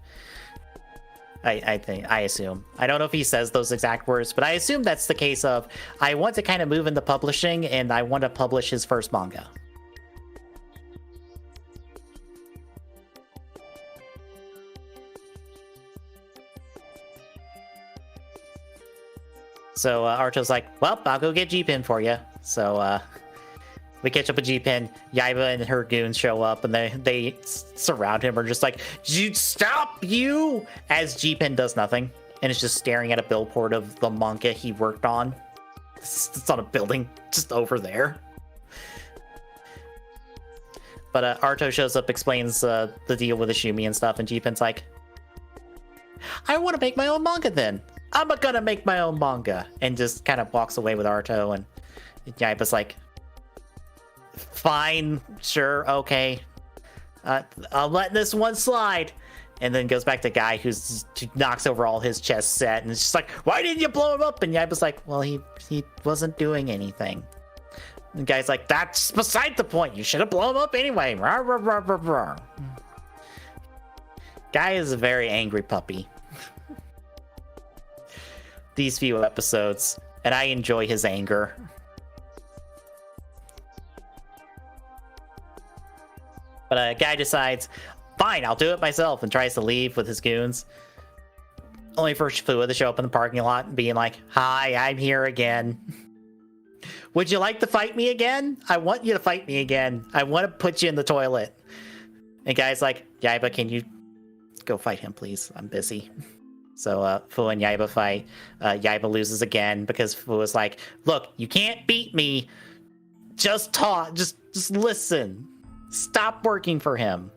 I assume. I don't know if he says those exact words, but I assume that's the case of, I want to kind of move into publishing and I want to publish his first manga. So Aruto's like, well, I'll go get G-Pen for you. So we catch up with G-Pen. Yaiba and her goons show up, and they surround him. Or just like, stop you! As G-Pen does nothing, and is just staring at a billboard of the manga he worked on. It's on a building just over there. But Aruto shows up, explains the deal with Ishimi and stuff, and G-Pen's like, I want to make my own manga then. I'm gonna make my own manga. And just kind of walks away with Aruto, and Yaiba's like, fine, sure, okay. I'll let this one slide. And then goes back to Guy, who knocks over all his chess set, and it's just like, why didn't you blow him up? And Yaiba's like, well, he wasn't doing anything. And Guy's like, that's beside the point. You should have blown him up anyway. Rawr, rawr, rawr, rawr, rawr. Guy is a very angry puppy. These few episodes, and I enjoy his anger. But a guy decides, fine, I'll do it myself, and tries to leave with his goons. Only for Shifua to show up in the parking lot and being like, hi, I'm here again. Would you like to fight me again? I want you to fight me again. I want to put you in the toilet. And guy's like, Yaiba, can you go fight him, please? I'm busy. So Fu and Yaiba fight. Yaiba loses again because Fua's like, look, you can't beat me. Just talk. Just listen. Stop working for him.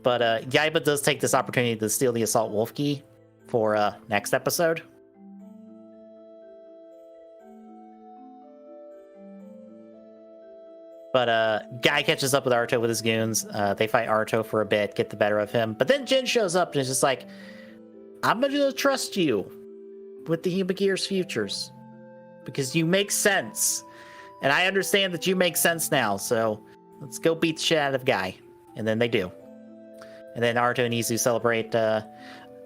But Yaiba does take this opportunity to steal the Assault Wolf Key for next episode. But Guy catches up with Aruto with his goons. They fight Aruto for a bit, get the better of him. But then Jin shows up and is just like, I'm going to trust you with the Humagear's futures. Because you make sense. And I understand that you make sense now, so let's go beat the shit out of Guy. And then they do. And then Aruto and Izu celebrate a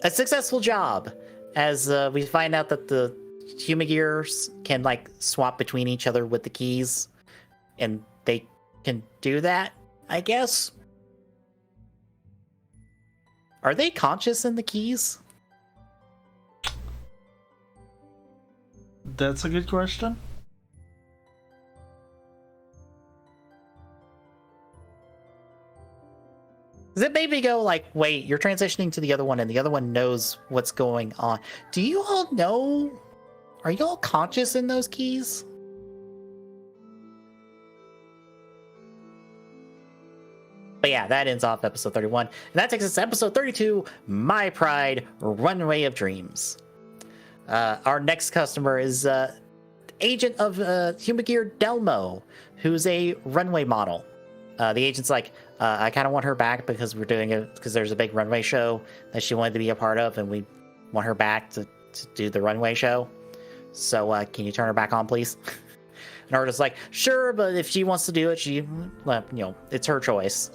successful job. As we find out that the Humagears can, like, swap between each other with the keys. And they can do that, I guess. Are they conscious in the keys? That's a good question. Does it maybe go like, wait, you're transitioning to the other one and the other one knows what's going on? Do you all know? Are you all conscious in those keys? But yeah, that ends off episode 31. And that takes us to episode 32, My Pride, Runway of Dreams. Our next customer is agent of Humagear Delmo, who's a runway model. The agent's like, I kind of want her back because we're doing it because there's a big runway show that she wanted to be a part of, and we want her back to do the runway show. So can you turn her back on, please? And Arta's like, sure, but if she wants to do it, well, it's her choice.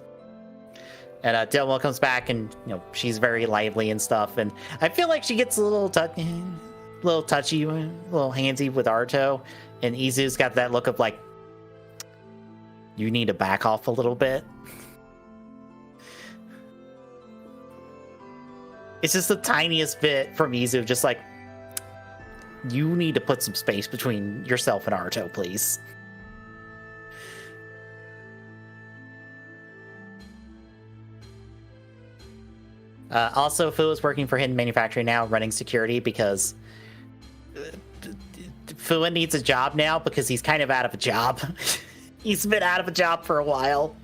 And Delmo comes back, and she's very lively and stuff. And I feel like she gets a little touchy, a little handsy with Aruto. And Izu's got that look of like, you need to back off a little bit. It's just the tiniest bit from Izu, just like, you need to put some space between yourself and Aruto, please. Also, Fu is working for Hidden Manufacturing now, running security because Fu needs a job now because he's kind of out of a job. He's been out of a job for a while.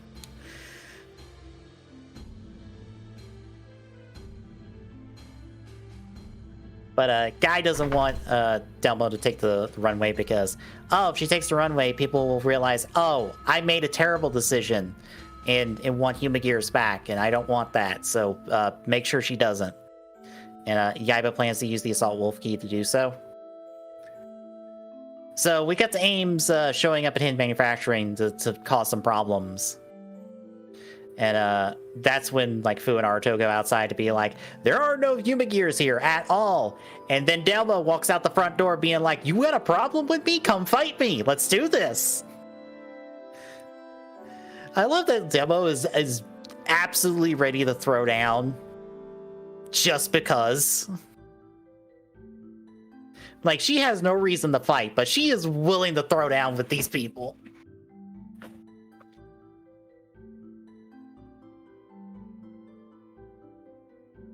But Guy doesn't want Delmo to take the runway because, if she takes the runway, people will realize, I made a terrible decision and want Humagears back, and I don't want that. So make sure she doesn't. And Yaiba plans to use the Assault Wolf key to do so. So we got the Ames showing up at Hidden Manufacturing to cause some problems. And that's when like Fu and Naruto go outside to be like, there are no Humagears here at all. And then Delmo walks out the front door being like, you got a problem with me? Come fight me. Let's do this. I love that Delmo is absolutely ready to throw down just because. Like, she has no reason to fight, but she is willing to throw down with these people.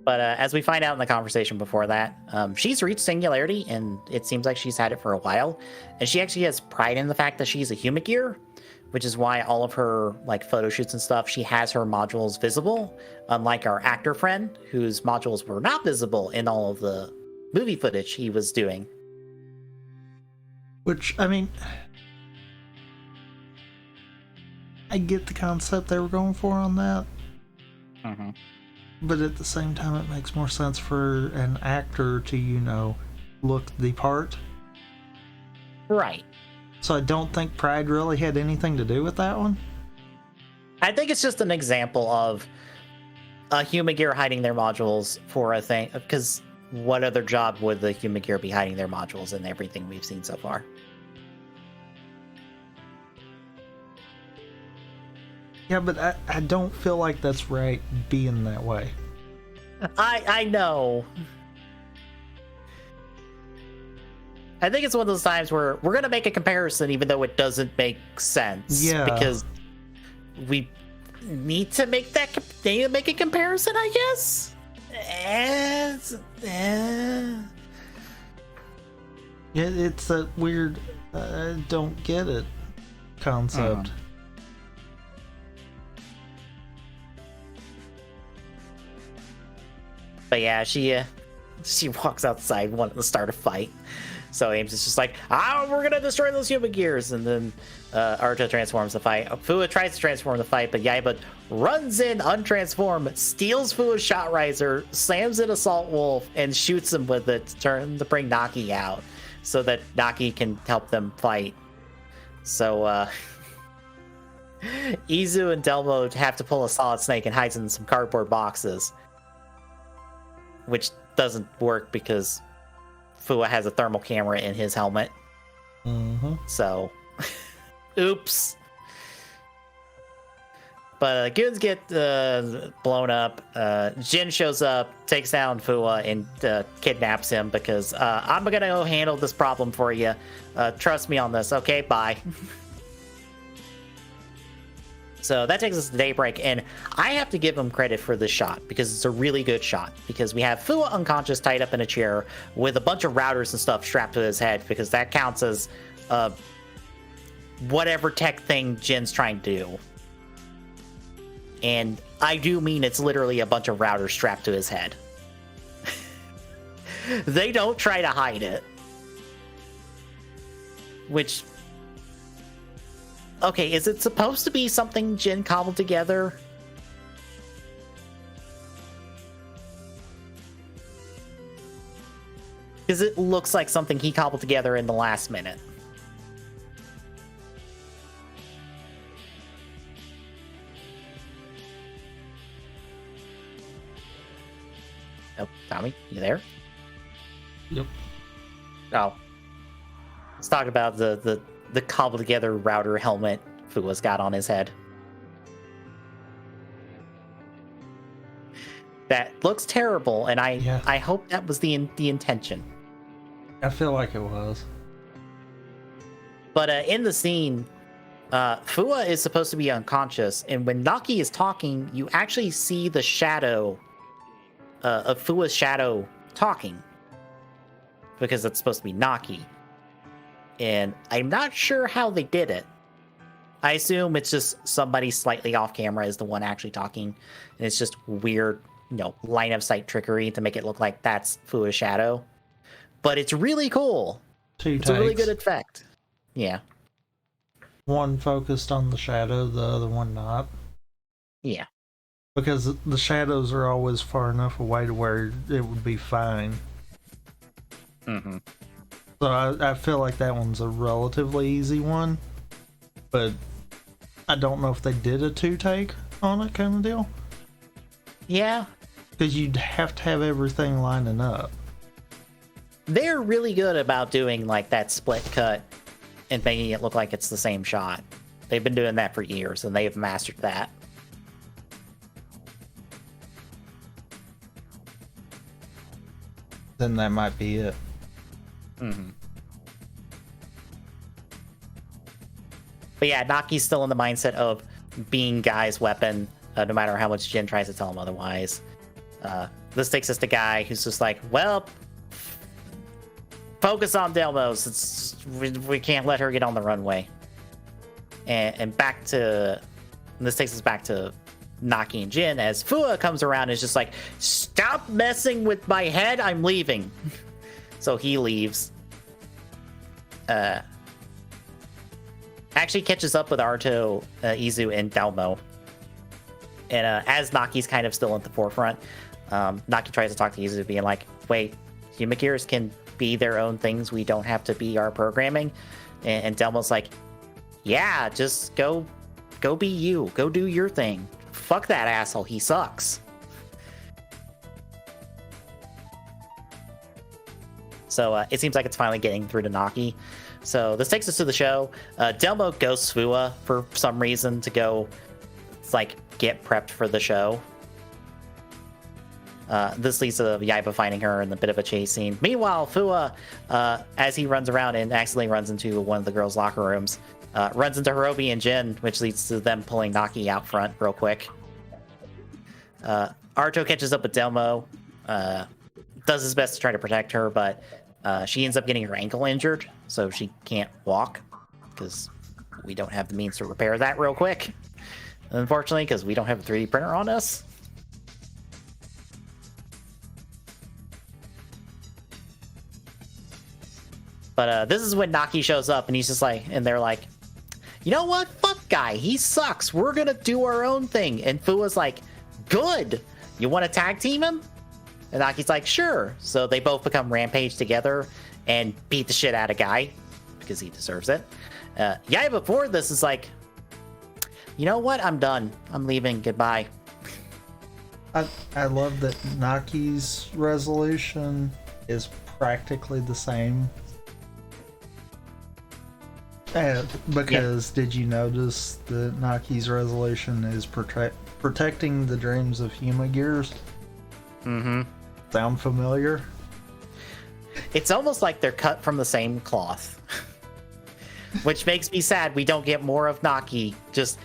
But as we find out in the conversation before that, she's reached Singularity, and it seems like she's had it for a while. And she actually has pride in the fact that she's a Humagear, which is why all of her like photo shoots and stuff, she has her modules visible, unlike our actor friend, whose modules were not visible in all of the movie footage he was doing. Which, I mean, I get the concept they were going for on that. Mm-hmm. But at the same time, it makes more sense for an actor to, look the part. Right. So I don't think pride really had anything to do with that one. I think it's just an example of a Humagear hiding their modules for a thing, because what other job would the Humagear be hiding their modules in everything we've seen so far? Yeah, but I don't feel like that's right being that way. I know. I think it's one of those times where we're going to make a comparison even though it doesn't make sense. Yeah. Because we need to make a comparison, I guess? It's that weird, I don't get it concept. But yeah, she walks outside wanting to start a fight. So Ames is just like, we're gonna destroy those Humagears, and then Naruto transforms the fight. Fua tries to transform the fight, but Yaiba runs in untransformed, steals Fua's Shot Riser, slams in Assault Wolf, and shoots him with it to bring Naki out, so that Naki can help them fight. So Izu and Delmo have to pull a Solid Snake and hides in some cardboard boxes, which doesn't work because Fua has a thermal camera in his helmet. Mm-hmm. So, oops. But goons get blown up. Jin shows up, takes down Fua, and kidnaps him because I'm going to go handle this problem for you. Trust me on this. Okay, bye. So that takes us to Daybreak, and I have to give him credit for this shot because it's a really good shot. Because we have Fua unconscious, tied up in a chair with a bunch of routers and stuff strapped to his head, because that counts as whatever tech thing Jin's trying to do. And I do mean it's literally a bunch of routers strapped to his head. They don't try to hide it. Which... Okay, is it supposed to be something Jin cobbled together? Because it looks like something he cobbled together in the last minute. Oh, Tommy, you there? Yep. Oh. Let's talk about the cobbled together router helmet Fua's got on his head. That looks terrible, and I hope that was the intention. I feel like it was. But in the scene, Fua is supposed to be unconscious, and when Naki is talking, you actually see the shadow of Fua's shadow talking, because it's supposed to be Naki. And I'm not sure how they did it. I assume it's just somebody slightly off camera is the one actually talking, and it's just weird, line of sight trickery to make it look like that's Fua's shadow. But it's really cool. It's a really good effect. Yeah. One focused on the shadow, the other one not. Yeah. Because the shadows are always far enough away to where it would be fine. Mm-hmm. So I feel like that one's a relatively easy one. But I don't know if they did a 2-take on it kind of deal. Yeah. Because you'd have to have everything lining up. They're really good about doing like that split cut and making it look like it's the same shot. They've been doing that for years, and they've mastered that. Then that might be it. Mm-hmm. But yeah, Naki's still in the mindset of being Guy's weapon, no matter how much Jin tries to tell him otherwise. This takes us to Guy, who's just like, well, focus on Delmos. We can't let her get on the runway. And this takes us back to Naki and Jin, as Fua comes around and is just like, stop messing with my head, I'm leaving. So he leaves. Actually catches up with Arto, Izu, and Delmo. And as Naki's kind of still at the forefront, Naki tries to talk to Izu, being like, wait, Humagears can be their own things, we don't have to be our programming. And Delmo's like, yeah, just go be you, go do your thing. Fuck that asshole, he sucks. So it seems like it's finally getting through to Naki. So this takes us to the show. Delmo ghosts Fua for some reason to go, get prepped for the show. This leads to Yaiba finding her in a bit of a chase scene. Meanwhile, Fua, as he runs around and accidentally runs into one of the girls' locker rooms, runs into Hirobi and Jin, which leads to them pulling Naki out front real quick. Arto catches up with Delmo, does his best to try to protect her, but she ends up getting her ankle injured, so she can't walk, because we don't have the means to repair that real quick, unfortunately, because we don't have a 3D printer on us. But this is when Naki shows up, and he's just like, and they're like, you know what? Fuck Guy, he sucks. We're gonna do our own thing. And Fua's like, good. You want to tag team him? And Naki's like, sure. So they both become Rampage together and beat the shit out of Guy, because he deserves it. Yaiba before this is like, you know what? I'm done. I'm leaving. Goodbye. I love that Naki's resolution is practically the same. Because did you notice that Naki's resolution is protecting the dreams of Humagears? Mm-hmm. Sound familiar? It's almost like they're cut from the same cloth. Which makes me sad we don't get more of Naki. Just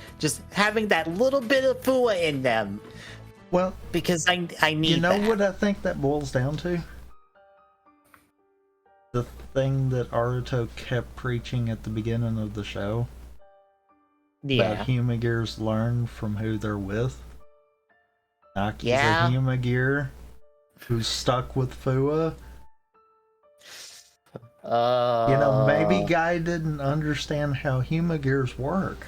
having that little bit of Fua in them. Well, because I need You know that. what I think that boils down to? The thing that Aruto kept preaching at the beginning of the show. Yeah. About Humagears learn from who they're with. Naki's Yeah. a Humagear who's stuck with Fua. Maybe Guy didn't understand how Humagears work.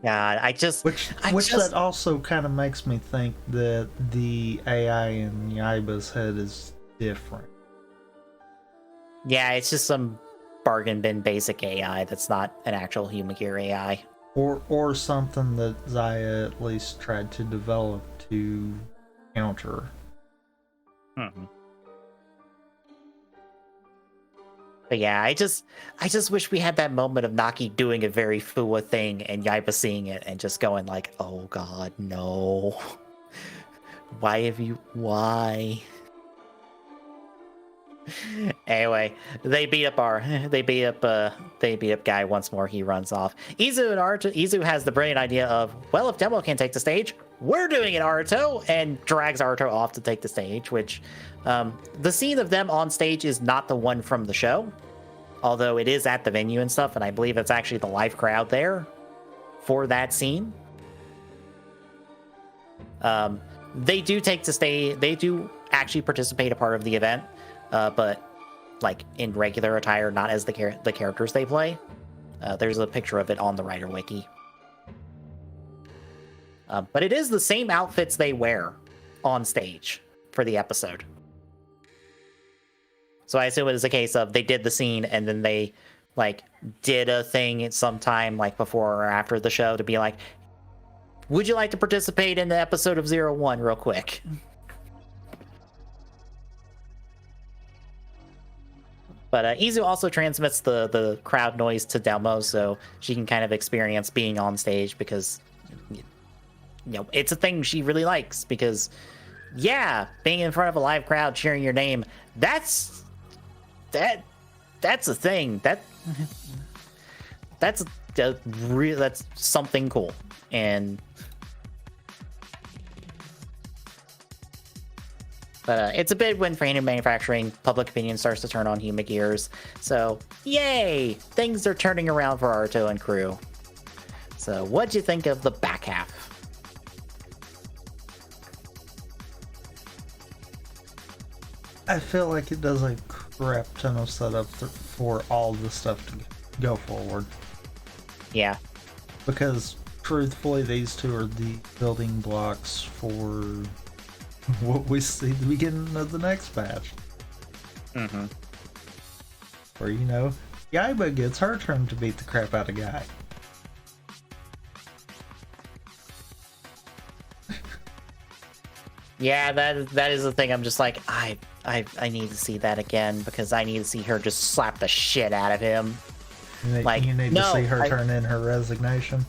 God, Which that also kind of makes me think that the AI in Yaiba's head is different. Yeah, it's just some bargain bin basic AI that's not an actual Humagear AI. Or something that Zaya at least tried to develop to counter. Mm-hmm. But yeah, I just wish we had that moment of Naki doing a very Fua thing and Yaiba seeing it and just going like, oh god, no. Why? Anyway, they beat up Guy once more. He runs off. Izu has the brilliant idea of, well, if Demo can't take the stage, we're doing it, Aruto, and drags Aruto off to take the stage, which the scene of them on stage is not the one from the show, although it is at the venue and stuff, and I believe it's actually the live crowd there for that scene. They do take to stay. They do actually participate a part of the event, but like in regular attire, not as the characters they play. There's a picture of it on the writer wiki. But it is the same outfits they wear on stage for the episode. So I assume it is a case of they did the scene and then they like did a thing at some time like before or after the show to be like, would you like to participate in the episode of 01 real quick? But Izu also transmits the crowd noise to Delmo, so she can kind of experience being on stage because, you know, it's a thing she really likes. Because, yeah, being in front of a live crowd cheering your name, that's a thing. That's something cool. And but it's a big win for anime manufacturing. Public opinion starts to turn on Huma gears. So, yay! Things are turning around for Aruto and crew. So, what'd you think of the back half? I feel like it does a crap ton of setup for all the stuff to go forward. Yeah. Because, truthfully, these two are the building blocks for what we see at the beginning of the next batch. Mm-hmm. Where, you know, Yaiba gets her turn to beat the crap out of Guy. Yeah, that is the thing. I'm just like, I need to see that again because I need to see her just slap the shit out of him. You need to see her turn in her resignation.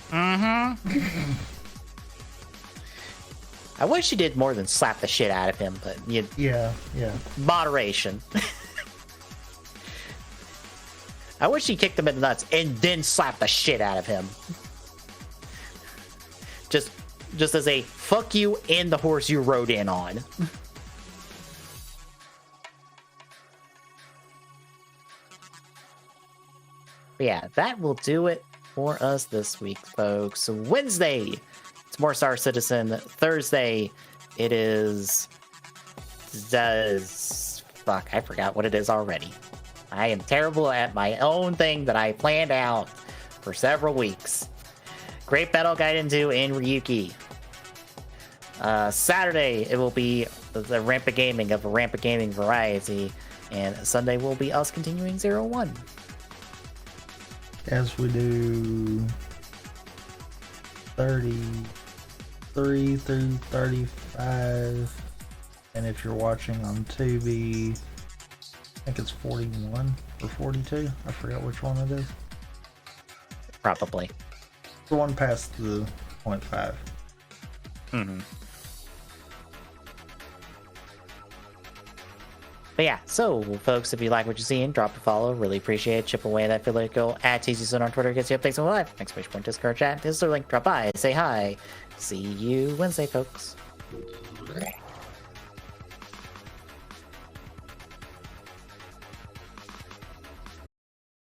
Mm-hmm. I wish she did more than slap the shit out of him, but yeah. Moderation. I wish she kicked him in the nuts and then slapped the shit out of him. Just as a fuck you and the horse you rode in on. But yeah, that will do it for us this week, folks. Wednesday, it's More Star Citizen. Thursday, it is... Fuck, I forgot what it is already. I am terrible at my own thing that I planned out for several weeks. Great Battle Gaiden 2 in Ryuki. Saturday, it will be the Rampant Gaming of a Rampant Gaming variety. And Sunday will be us continuing 01. As we do 33 through 35. And if you're watching on Tubi, I think it's 41 or 42. I forgot which one it is. Probably. The one past the 0.5. Mm-hmm. But yeah, so folks, if you like what you're seeing, drop a follow. Really appreciate it. Chip away at that political at TCZone on Twitter gets you updates on live. Exclamation point Discord chat. This is their link. Drop by, say hi. See you Wednesday, folks.